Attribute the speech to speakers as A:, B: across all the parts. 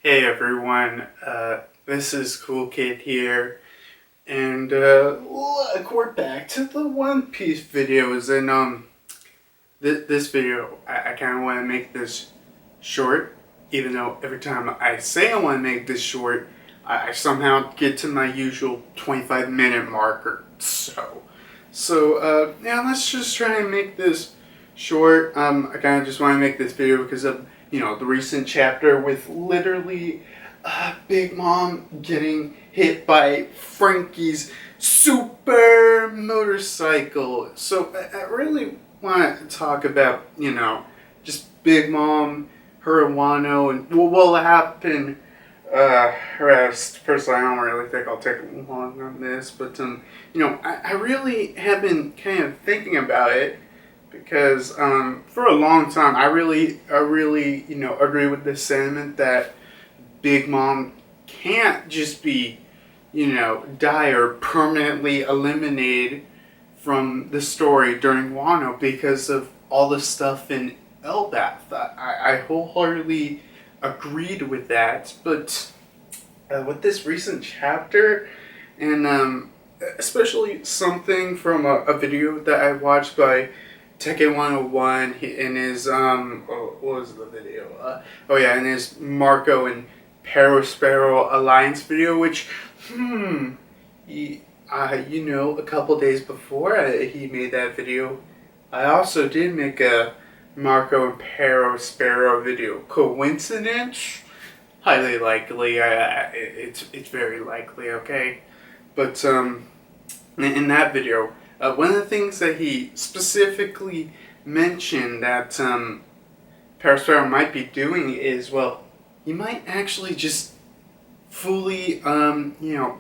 A: Hey everyone, this is Cool Kid here, and look, we're back to the One Piece videos, and this video, I kind of want to make this short, even though every time I say I want to make this short, I somehow get to my usual 25-minute marker, yeah, let's just try and make this short. I kind of just want to make this video because of the recent chapter with literally Big Mom getting hit by Frankie's super motorcycle. So I really want to talk about, just Big Mom, her and Wano, and what will happen. Rest. Personally, I don't really think I'll take long on this, but I really have been kind of thinking about it because for a long time, I really, agree with the sentiment that Big Mom can't just be, die or permanently eliminated from the story during Wano because of all the stuff in Elbath. I wholeheartedly agreed with that, but with this recent chapter, and especially something from a video that I watched by Tekken 101 in his what was the video? In his Marco and Perospero Alliance video, which a couple days before he made that video, I also did make a Marco and Perospero video. Coincidence? Highly likely. It's very likely. Okay, but in that video, one of the things that he specifically mentioned that Perospero might be doing is, well, he might actually just fully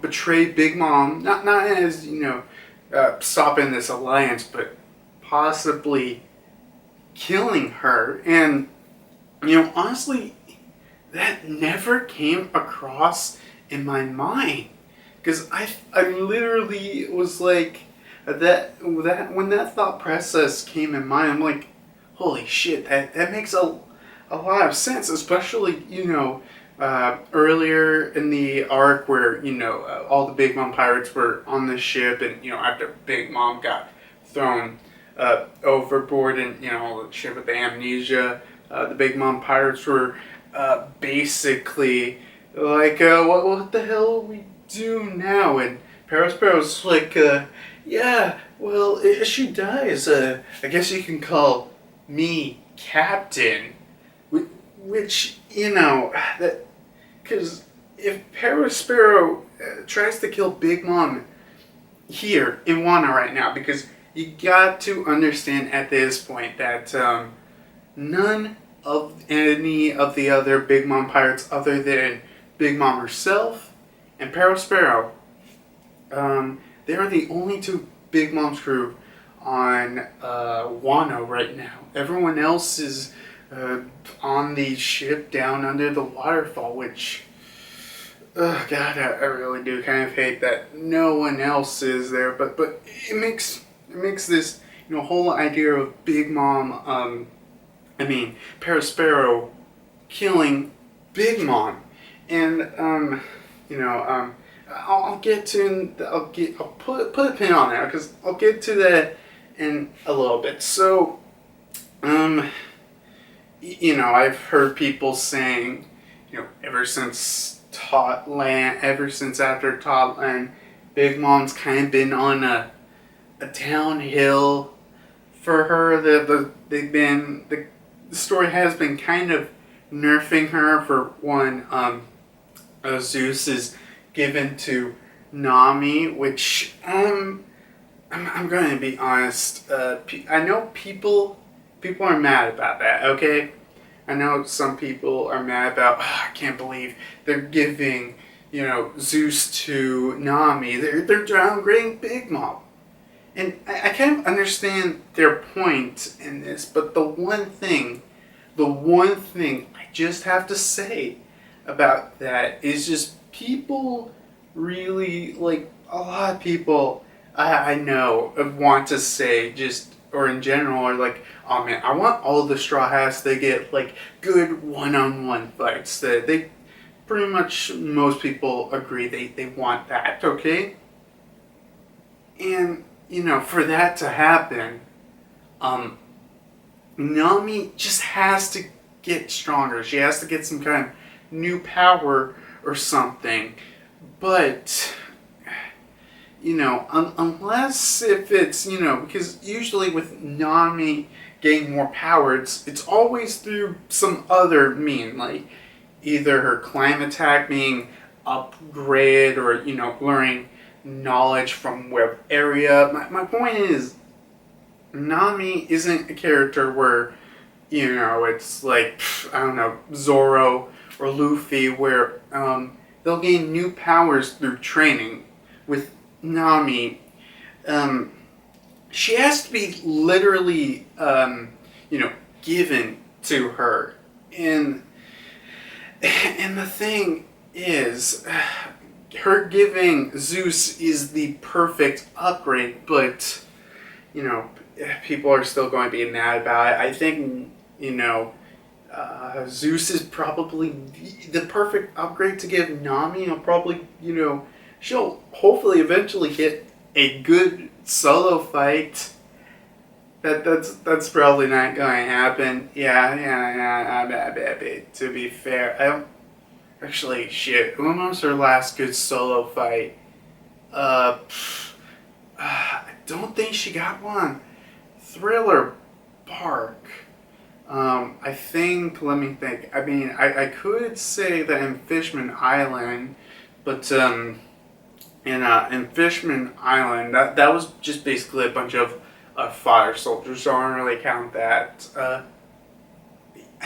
A: betray Big Mom, not as stopping this alliance, but possibly killing her. And honestly, that never came across in my mind, because I literally was like, that when that thought process came in mind, I'm like, holy shit, that makes a lot of sense, especially earlier in the arc where all the Big Mom pirates were on the ship, and after Big Mom got thrown overboard, and the ship with the amnesia, the Big Mom pirates were basically like, what the hell we do now? And Perospero's like, yeah, well, if she dies, I guess you can call me Captain. Which, that, because if Perospero tries to kill Big Mom here in Wano right now, because you got to understand at this point that none of any of the other Big Mom pirates other than Big Mom herself and Perospero, they are the only two Big Mom's crew on Wano right now. Everyone else is on the ship down under the waterfall, which, God, I really do kind of hate that no one else is there. But it makes this whole idea of Big Mom, Perospero killing Big Mom, and I'll get to I'll put a pin on that because I'll get to that in a little bit. So I've heard people saying, ever since after Totland, Big Mom's kind of been on a downhill for her. The story has been kind of nerfing her. For one, Zeus is given to Nami, which I'm going to be honest. I know people are mad about that. Okay, I know some people are mad about. I can't believe they're giving Zeus to Nami. They're downgrading Big Mom, and I kind of understand their point in this. But the one thing I just have to say about that is just people really, like, a lot of people I know want to say, just, or in general, are like, oh man, I want all the Straw Hats to get like good one-on-one fights. That pretty much most people agree they want that, okay? And, for that to happen, um, Nami just has to get stronger. She has to get some kind of new power or something. But, unless if it's, because usually with Nami getting more power, it's always through some other mean, like either her climb attack being upgraded or, learning knowledge from web area. My point is, Nami isn't a character where, it's like, I don't know, Zoro or Luffy, where they'll gain new powers through training. With Nami, she has to be literally, given to her. And the thing is, her giving Zeus is the perfect upgrade, but, people are still going to be mad about it. I think, Zeus is probably the perfect upgrade to give Nami. I'll probably, she'll hopefully eventually get a good solo fight. That's probably not going to happen. Yeah. To be fair, I don't actually shit. When was her last good solo fight? I don't think she got one. Thriller Bark. I think. Let me think. I mean, I could say that in Fishman Island, but in Fishman Island, that was just basically a bunch of fire soldiers, so I don't really count that. I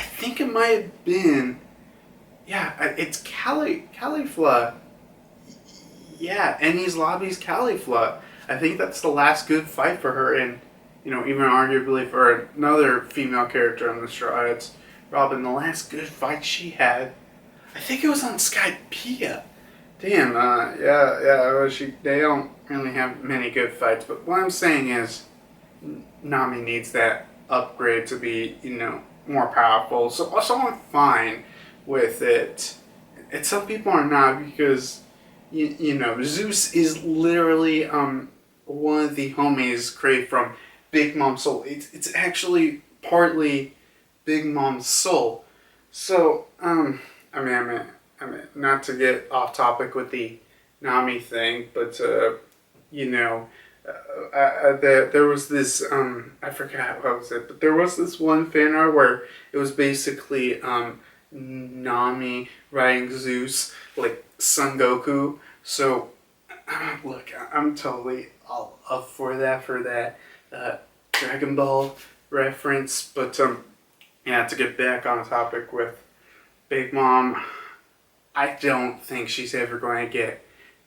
A: think it might have been, it's Califla. Yeah, Ennie's Lobby's Califla. I think that's the last good fight for her, and even arguably for another female character on the Straw Hats, Robin. The last good fight she had, I think it was on Skypiea. Damn, well, they don't really have many good fights, but what I'm saying is, Nami needs that upgrade to be, more powerful. So I'm fine with it. And some people are not because, Zeus is literally one of the homies created from Big Mom's soul. It's actually partly Big Mom's soul. So, I mean, not to get off topic with the Nami thing, but, there was this, I forgot what was it, but there was this one fan art where it was basically Nami riding Zeus like Son Goku. So, look, I'm totally all up for that Dragon Ball reference. But, to get back on topic with Big Mom, I don't think she's ever going to get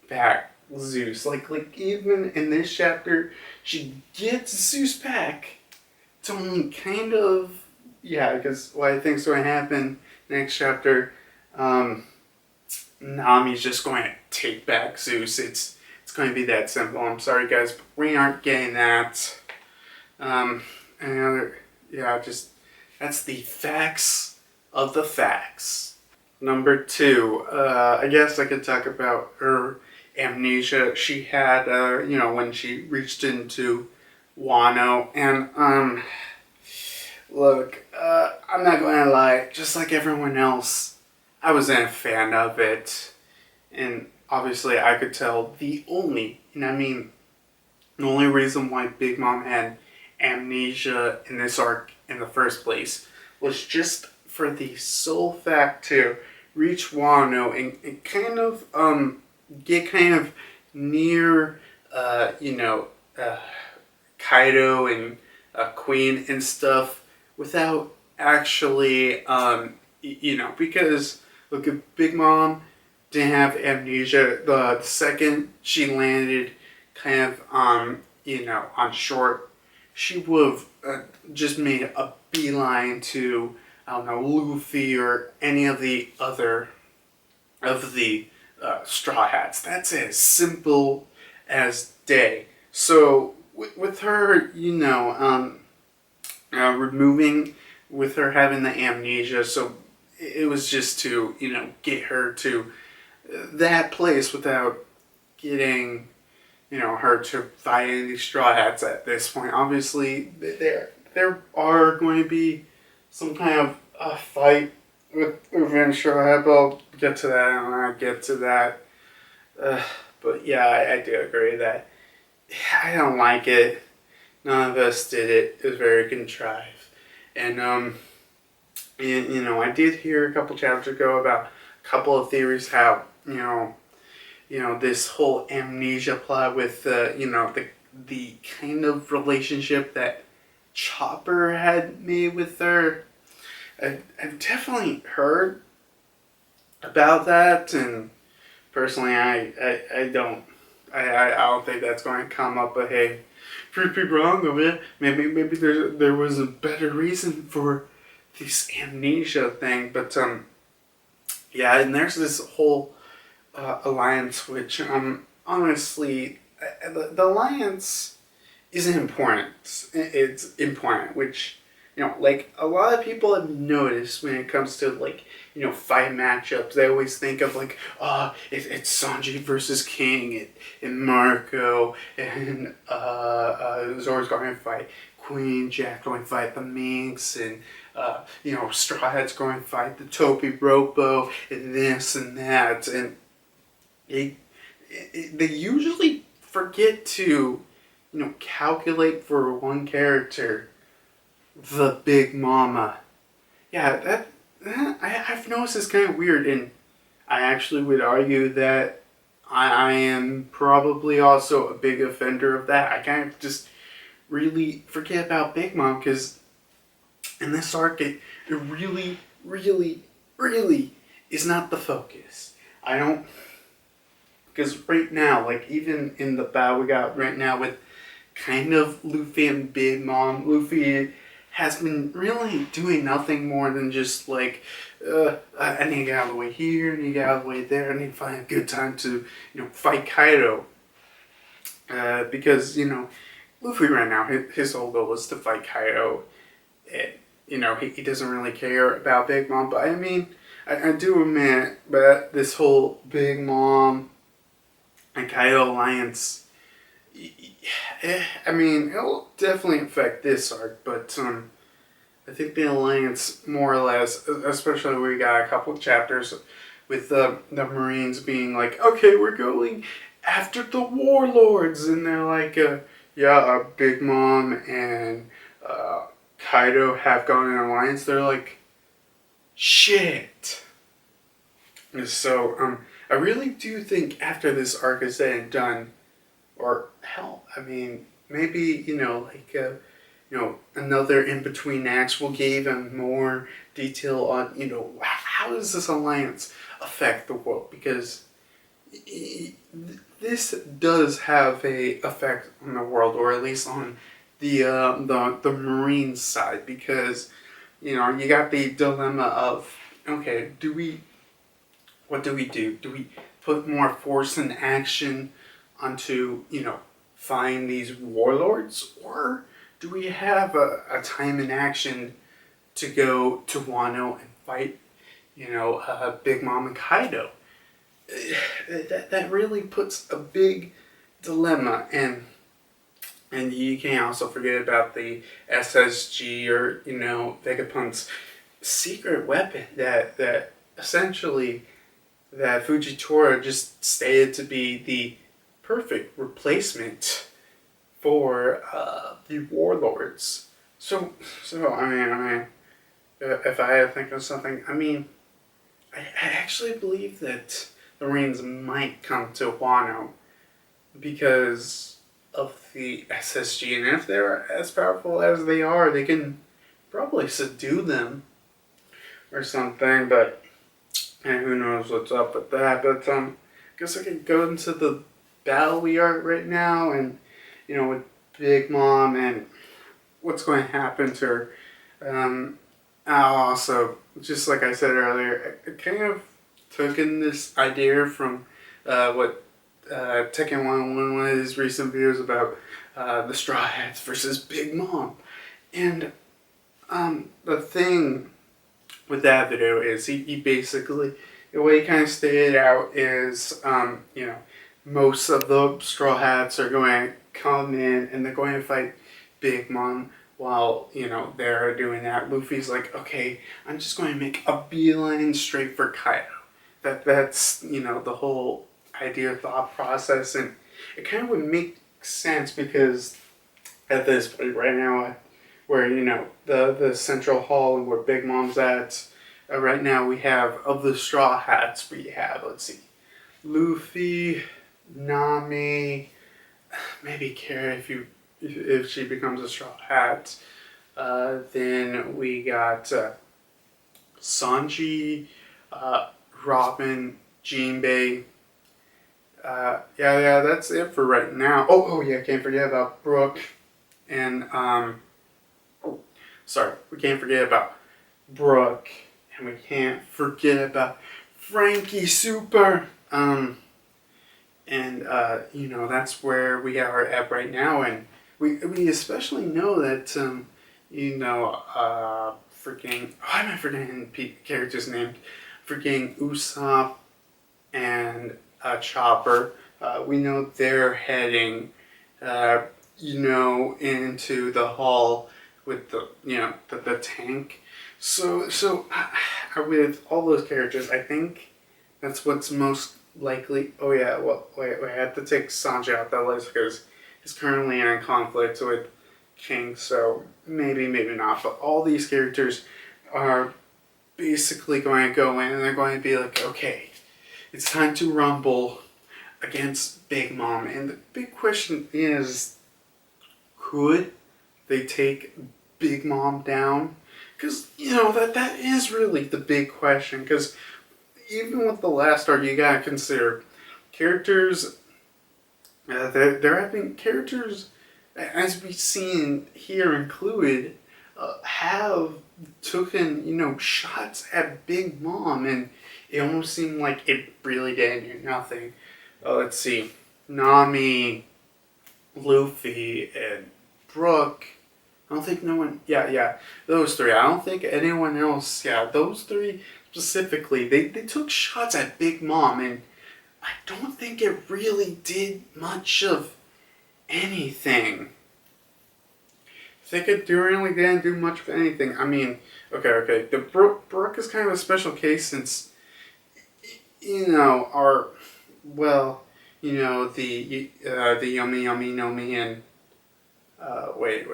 A: back Zeus. Like even in this chapter, she gets Zeus back. It's only kind of, because what I think is going to happen next chapter, Nami's just going to take back Zeus. It's going to be that simple. I'm sorry, guys, but we aren't getting that. That's the facts of the facts. Number 2, I guess I could talk about her amnesia she had, when she reached into Wano. And, look, I'm not going to lie, just like everyone else, I wasn't a fan of it. And obviously I could tell the only reason why Big Mom had amnesia in this arc in the first place was just for the sole fact to reach Wano and kind of get kind of near Kaido and Queen and stuff without actually because look, if Big Mom didn't have amnesia, the second she landed kind of on shore, she would have just made a beeline to, I don't know, Luffy or any of the other of the Straw Hats. That's as simple as day. So with her, removing, with her having the amnesia, so it was just to, get her to that place without getting, her to fight any Straw Hats at this point. Obviously, there are going to be some kind of fight with Revenge Straw Hat, but I'll get to that when I get to that. But yeah, I do agree that I don't like it. None of us did it. It was very contrived. And, I did hear a couple chapters ago about a couple of theories how, this whole amnesia plot with, the kind of relationship that Chopper had made with her. I've definitely heard about that, and personally, I don't think that's going to come up. But hey, prove me wrong of it. Maybe there was a better reason for this amnesia thing. But yeah, and there's this whole alliance, which honestly, the alliance isn't important. It's important, which like a lot of people have noticed when it comes to like fight matchups. They always think of like, it's Sanji versus King and Marco and Zoro's going to fight Queen, Jack going to fight the Minx, and Straw Hat's going to fight the Topi Ropo, and this and that, and they usually forget to calculate for one character, the Big Mama. Yeah, that I've noticed is kind of weird, and I actually would argue that I am probably also a big offender of that. I kind of just really forget about Big Mom, because in this arc, it really, really, really is not the focus. I don't, because right now, like even in the battle we got right now with kind of Luffy and Big Mom, Luffy has been really doing nothing more than just like, I need to get out of the way here, I need to get out of the way there, I need to find a good time to, fight Kaido. Because, Luffy right now, his whole goal is to fight Kaido. And, he doesn't really care about Big Mom, but I mean, I do admit that this whole Big Mom and Kaido alliance, I mean, it'll definitely affect this arc, but I think the alliance, more or less, especially we got a couple of chapters with the Marines being like, okay, we're going after the warlords, and they're like, Big Mom and Kaido have gone in alliance. They're like, shit. So I really do think after this arc is said and done, or hell, I mean, maybe another in between acts will give them more detail on how does this alliance affect the world, because this does have a effect on the world, or at least on the Marine side, because you got the dilemma of, okay, what do we do? Do we put more force and action onto find these warlords, or do we have a time in action to go to Wano and fight Big Mom and Kaido? That really puts a big dilemma, and you can't also forget about the SSG, or Vegapunk's secret weapon that essentially that Fujitora just stated to be the perfect replacement for the warlords. So I mean, if I had to think of something, I mean, I actually believe that the Marines might come to Wano because of the SSG, and if they're as powerful as they are, they can probably subdue them or something. But who knows what's up with that? But I guess I can go into the battle we are right now, and with Big Mom and what's going to happen to her. I'll also, just like I said earlier, I kind of took in this idea from what Tekken 101, one of his recent videos about the Straw Hats versus Big Mom. And the thing with that video is he basically, the way he kind of stated out is, most of the Straw Hats are going to come in and they're going to fight Big Mom. While, they're doing that, Luffy's like, okay, I'm just going to make a beeline straight for Kaido. That's, the whole idea, thought process, and it kind of would make sense because at this point right now, where, the central hall and where Big Mom's at, right now we have, of the Straw Hats, we have, let's see, Luffy, Nami, maybe Kara if she becomes a Straw Hat. Then we got Sanji, Robin, Jinbei. Yeah, that's it for right now. Oh yeah, can't forget about Brooke and we can't forget about Brooke, and we can't forget about Frankie Super. That's where we are at right now, and we especially know that freaking, why am I forgetting characters' names? Freaking Usopp and Chopper. We know they're heading, into the hall with the tank. So with all those characters, I think that's what's most likely. Oh yeah, well wait, I have to take Sanji out that list because he's currently in conflict with King. So maybe not. But all these characters are basically going to go in and they're going to be like, okay, it's time to rumble against Big Mom. And the big question is, could they take Big Mom down? Because, that is really the big question. Because even with the last arc, you gotta consider characters, they're having characters, as we've seen here included, have taken, shots at Big Mom, and it almost seemed like it really did nothing. Let's see, Nami, Luffy, and Brooke. I don't think no one, yeah, those three. I don't think anyone else, those three specifically, they took shots at Big Mom, and I don't think it really did much of anything. I think it really didn't do much of anything. I mean, okay, the Brooke is kind of a special case since, the Yummy Yummy Nomi and, wait,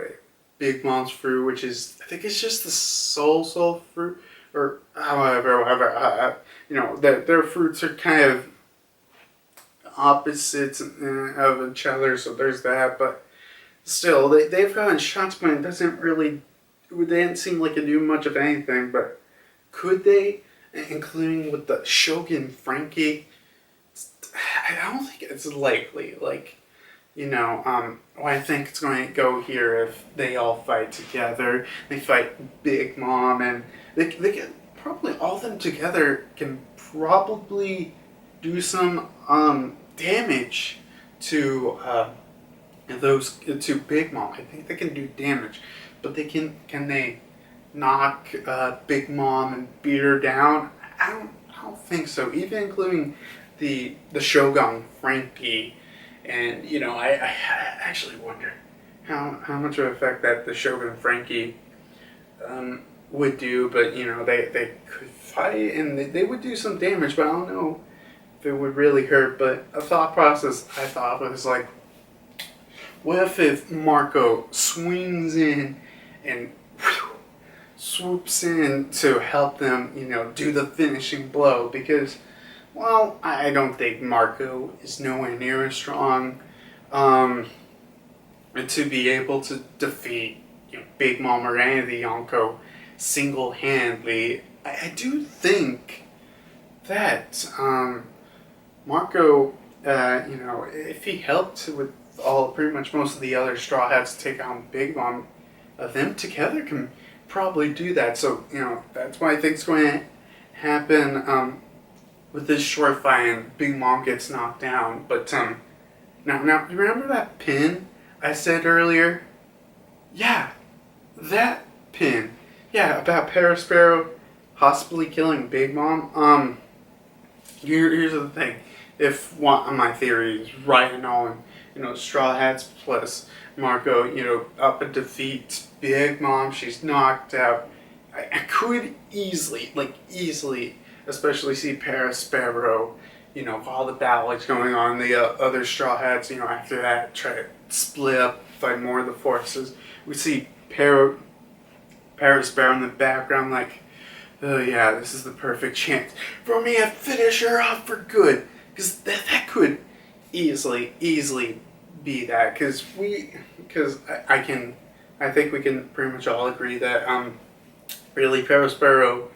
A: Big Mom's fruit, which is, I think it's just the soul fruit, or however, their fruits are kind of opposites of each other, so there's that, but still, they've gotten shots, but it doesn't really, they didn't seem like it do much of anything, but could they, including with the Shogun Frankie? I don't think it's likely, I think it's going to go here if they all fight together. They fight Big Mom, and they can probably, all of them together can probably do some damage to to Big Mom. I think they can do damage, but can they knock Big Mom and beat her down? I don't think so. Even including the Shogun Frankie. And, I actually wonder how much of an effect that the Shogun Frankie would do. But, they could fight and they would do some damage, but I don't know if it would really hurt. But a thought process I thought was like, what if Marco swings in and swoops in to help them, do the finishing blow? Because, well, I don't think Marco is nowhere near as strong to be able to defeat Big Mom or any of the Yonko single-handedly. I do think that Marco, if he helped with pretty much most of the other Straw Hats take on Big Mom, them together can probably do that. So, that's why I think it's going to happen with this short fight, and Big Mom gets knocked down. But now remember that pin I said earlier? Yeah, that pin. Yeah, about Parasparrow possibly killing Big Mom. Here's the thing. If one of my theories right and all, and Straw Hats plus Marco, up and defeats Big Mom, she's knocked out. I could easily, especially see Paris Sparrow, all the battles going on, the other Straw Hats, after that, try to split up, fight more of the forces. We see Paris Sparrow in the background, like, oh yeah, this is the perfect chance for me to finish her off for good. Because that could easily be that. Because I think we can pretty much all agree that really Paris Sparrow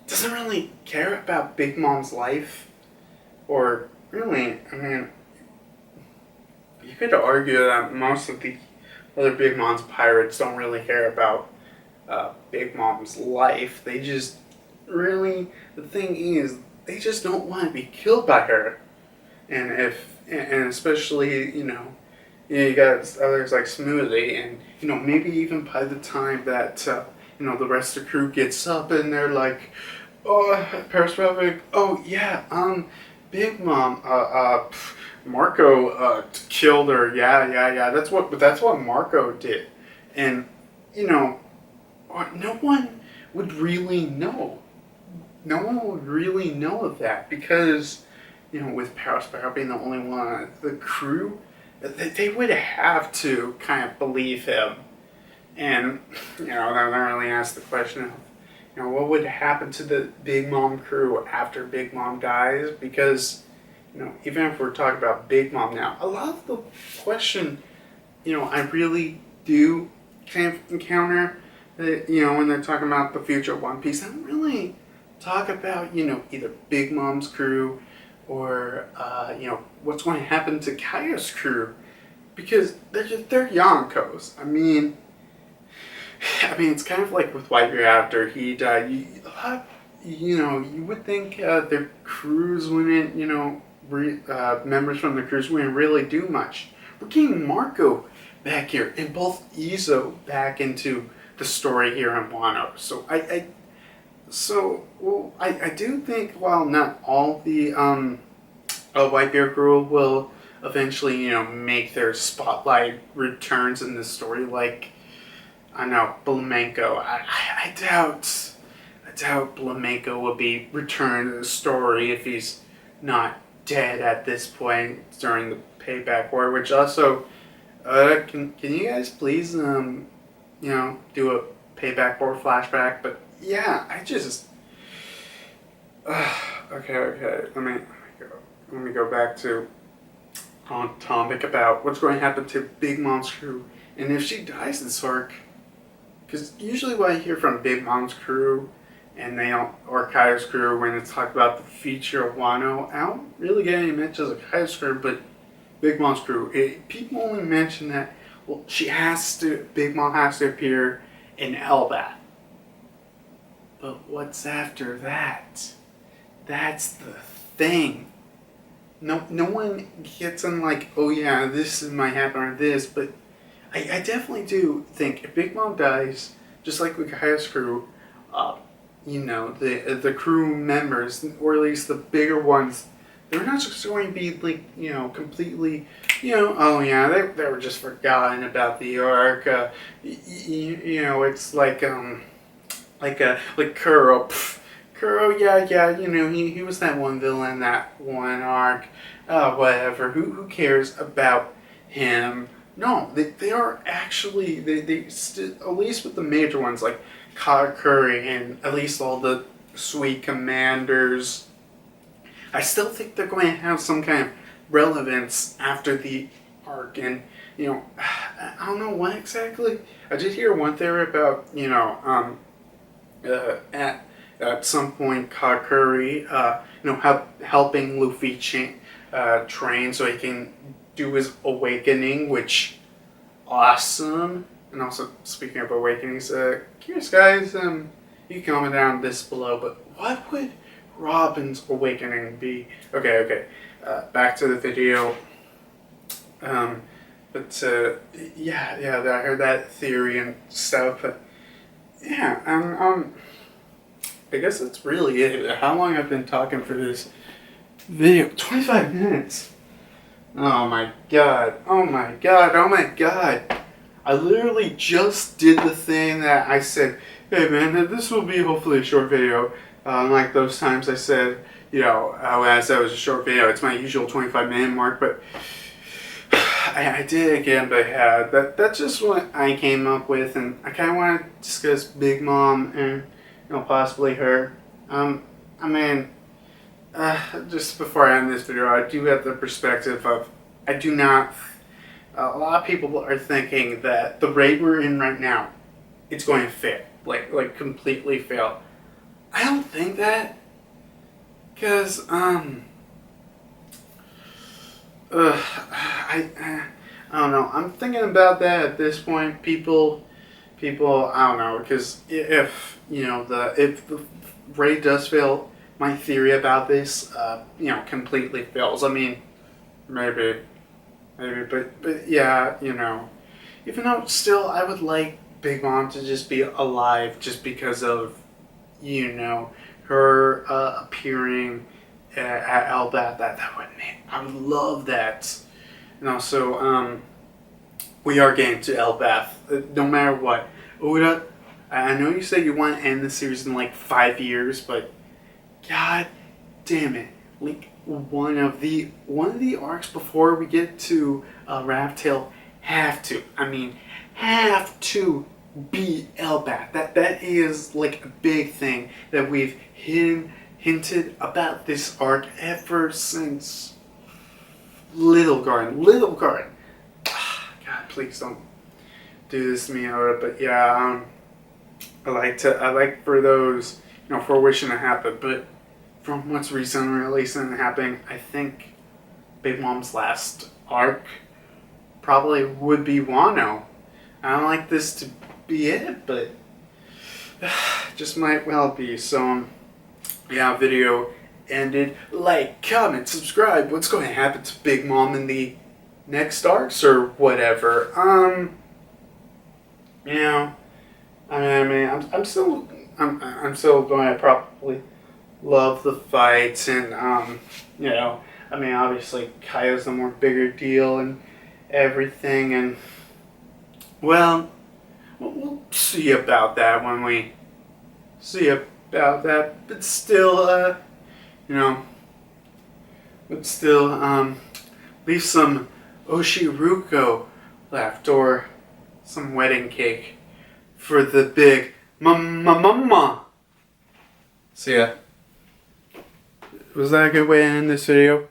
A: doesn't really care about Big Mom's life. Or really, I mean, you could argue that most of the other Big Mom's pirates don't really care about Big Mom's life. They just really, the thing is, they just don't want to be killed by her. And especially, you got others like Smoothie, and maybe even by the time that the rest of the crew gets up and they're like, oh, Paris Sparrow, oh yeah, Big Mom, Marco killed her. Yeah. That's what Marco did, and no one would really know. No one would really know of that because, with Paris Sparrow being the only one, the crew, they would have to kind of believe him, and they're really ask the question of, what would happen to the Big Mom crew after Big Mom dies? Because, even if we're talking about Big Mom now, a lot of the question, I really do kind of encounter that, when they're talking about the future of One Piece, I don't really talk about, either Big Mom's crew or, what's going to happen to Kaya's crew, because they're Yonkos. I mean, it's kind of like with Whitebeard after he died. You would think their crews wouldn't, members from the crews wouldn't really do much. We're getting Marco back here, and both Izo back into the story here in Wano. So I do think while not all the Whitebeard crew will eventually, make their spotlight returns in this story, like, I know, Flamenco. I doubt Flamenco will be returned to the story if he's not dead at this point during the Payback War. Which also, can you guys please do a Payback War flashback? But yeah, I just okay. Let me go back to on topic about what's going to happen to Big Mom's crew, and if she dies this arc. Because usually what I hear from Big Mom's crew and or Kaya's crew when it's talked about the future of Wano, I don't really get any mentions of Kaya's crew, but Big Mom's crew. People only mention that, well, Big Mom has to appear in Elbat. But what's after that? That's the thing. No one gets in like, oh yeah, this might happen or this, but I definitely do think if Big Mom dies, just like with Kaya's crew, the crew members, or at least the bigger ones, they're not just going to be like, completely, oh yeah, they were just forgotten about the arc. It's like Kuro. Kuro, yeah, he was that one villain, that one arc, whatever. Who cares about him? No, they are actually, at least with the major ones like Katakuri and at least all the sweet commanders, I still think they're going to have some kind of relevance after the arc. And, I don't know what exactly. I did hear one theory about, at some point Katakuri, helping Luffy train so he can do his awakening, which awesome. And also, speaking of awakenings, curious guys, you can comment down this below, but what would Robin's awakening be? Okay, back to the video. Yeah, I heard that theory and stuff, but yeah, I guess that's really it. How long I've been talking for this video? 25 minutes. Oh my god. Oh my god. Oh my god. I literally just did the thing that I said, hey man, this will be hopefully a short video. Like those times I said, you know, when I said it was a short video, it's my usual 25-minute mark, but I did it again, but yeah, that's just what I came up with, and I kind of want to discuss Big Mom and, you know, possibly her. I mean, just before I end this video, I do have the perspective of, I do not, a lot of people are thinking that the rate we're in right now, it's going to fail, like completely fail. I don't think that, because, I don't know. I'm thinking about that at this point. People, I don't know, because if you know if the rate does fail, my theory about this, you know, completely fails. I mean, maybe, but yeah, you know, even though still I would like Big Mom to just be alive, just because of, you know, her appearing at Elbath. That would I would love that. And also, we are getting to Elbath, no matter what. Oda, I know you said you want to end the series in like 5 years, but god damn it, like one of the arcs before we get to Raftail have to be Elbath. That is like a big thing that we've hinted about this arc ever since Little Garden. God, please don't do this to me, Oda. But yeah, I like for those, you know, for wishing to happen. But from what's recently happening, I think Big Mom's last arc probably would be Wano. I don't like this to be it, but just might well be. So yeah, video ended. Like, comment, subscribe. What's going to happen to Big Mom in the next arcs or whatever? You know, I'm still going to probably love the fights, and you know, obviously Kaya's the more bigger deal and everything, and well, we'll see about that when we see about that. But still, you know, leave some Oshiruko left, or some wedding cake for the big mama. See ya. Was that a good way to end this video?